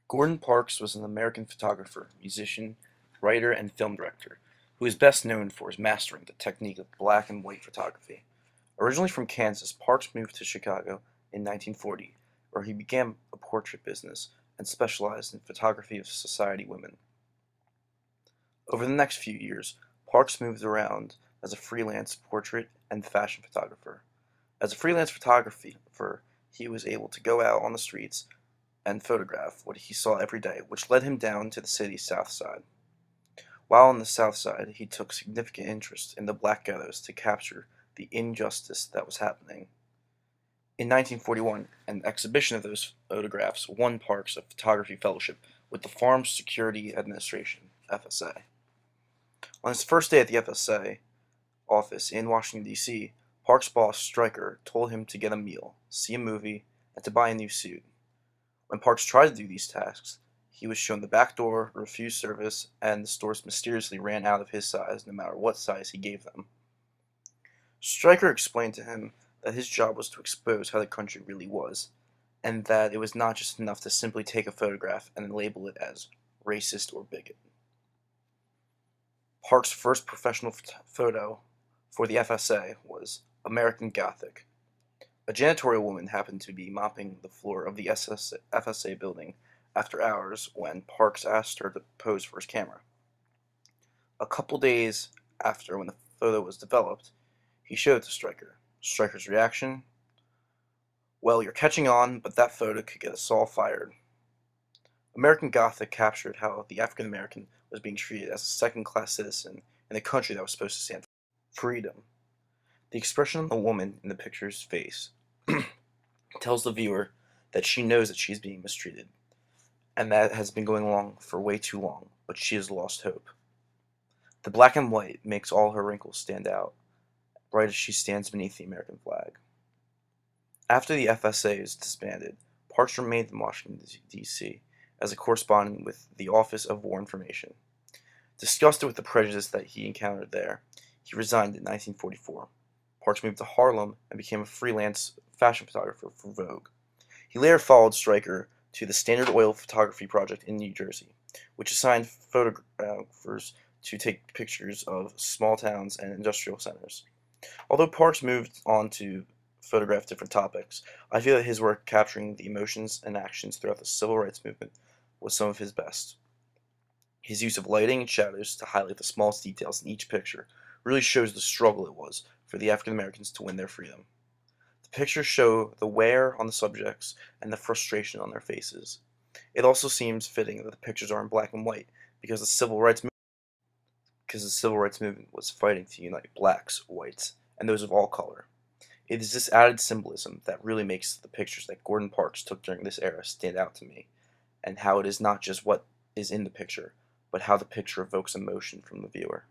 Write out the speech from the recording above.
Gordon Parks was an American photographer, musician, writer, and film director who is best known for his mastering the technique of black and white photography. Originally from Kansas, Parks moved to Chicago in 1940, where he began a portrait business and specialized in photography of society women. Over the next few years, Parks moved around as a freelance portrait and fashion photographer. As a freelance photographer, he was able to go out on the streets and photograph what he saw every day, which led him down to the city's south side. While on the south side, he took significant interest in the black ghettos to capture the injustice that was happening. In 1941, an exhibition of those photographs won Parks a photography fellowship with the Farm Security Administration, FSA. On his first day at the FSA office in Washington, D.C., Parks' boss, Stryker, told him to get a meal, see a movie, and to buy a new suit. When Parks tried to do these tasks, he was shown the back door, refused service, and the stores mysteriously ran out of his size no matter what size he gave them. Stryker explained to him that his job was to expose how the country really was, and that it was not just enough to simply take a photograph and label it as racist or bigot. Parks' first professional photo for the FSA was American Gothic. A janitorial woman happened to be mopping the floor of the FSA building after hours when Parks asked her to pose for his camera. A couple days after, when the photo was developed, he showed it to Stryker. Stryker's reaction? Well, you're catching on, but that photo could get us all fired. American Gothic captured how the African American was being treated as a second-class citizen in a country that was supposed to stand for freedom. The expression on the woman in the picture's face tells the viewer that she knows that she is being mistreated, and that has been going on for way too long, but she has lost hope. The black and white makes all her wrinkles stand out, bright as she stands beneath the American flag. After the FSA is disbanded, Parks remained in Washington, D.C. as a correspondent with the Office of War Information. Disgusted with the prejudice that he encountered there, he resigned in 1944. Parks moved to Harlem and became a freelance fashion photographer for Vogue. He later followed Stryker to the Standard Oil Photography Project in New Jersey, which assigned photographers to take pictures of small towns and industrial centers. Although Parks moved on to photograph different topics, I feel that his work capturing the emotions and actions throughout the civil rights movement was some of his best. His use of lighting and shadows to highlight the smallest details in each picture really shows the struggle it was for the African Americans to win their freedom. The pictures show the wear on the subjects and the frustration on their faces. It also seems fitting that the pictures are in black and white because the civil rights movement was fighting to unite blacks, whites, and those of all color. It is this added symbolism that really makes the pictures that Gordon Parks took during this era stand out to me, and how it is not just what is in the picture, but how the picture evokes emotion from the viewer.